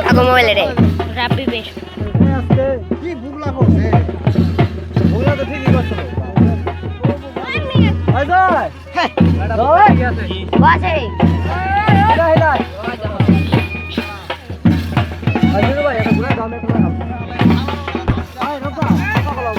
Aku mau beli deh. Rapi bes. কি বুগলা করছে বুগলা তো ঠিকই করছে আই যাই হ্যাঁ বাস এই হেলাই হেলাই আইলো ভাই এটা পুরো দামে পুরো নাম আই রবা পাগলা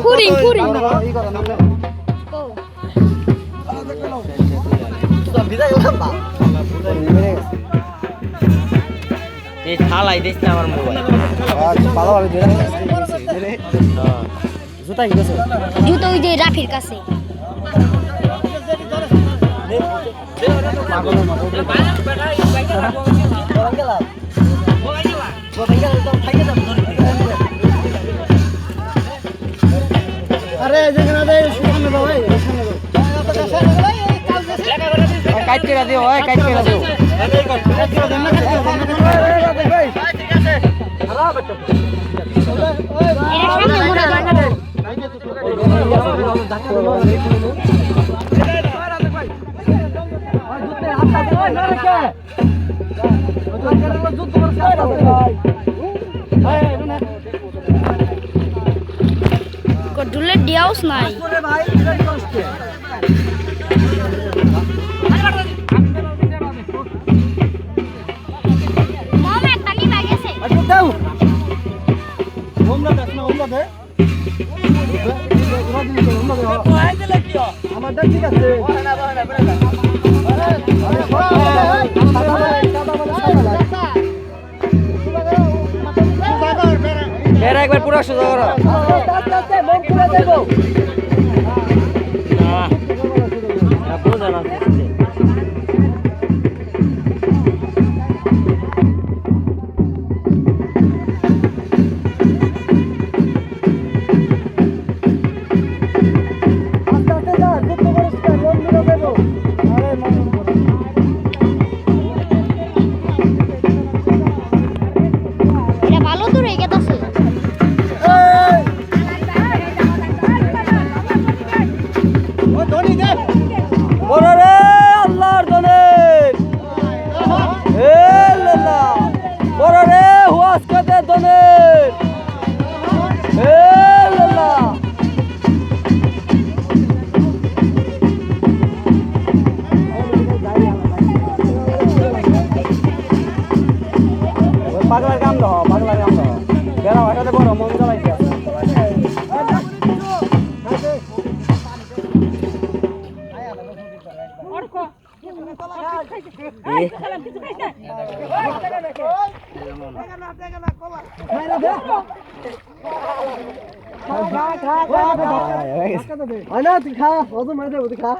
kuring. এই থালাই দিস না আমার মোবাইল ভালোভাবে ধরে জুতা কি গেছে জুতো ওই যে রাফির কাছে আরে যেখানে দেই সামনে দাও ভাই সামনে দাও কাট করে দিও ওই কাট করে দিও কডুলে ডিয়াউস নাই মামা পানি লাগেছে আচ্ছা দাও ওমরা দেখনা ওমরা দে আমার দাম ঠিক আছে বের একবার পুরো সোজা করো মন পুরো দেব না বুঝা না পাগলার কাম দাও বেড়া ভাটাতে বড় মন জ্বালাইছে তুই খা ওজন মারে দেবো তুই খা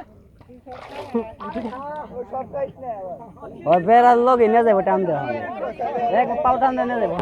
বেড়ার লোক এনে যাবো টান দেওয়া পাও টান দিয়ে যাবো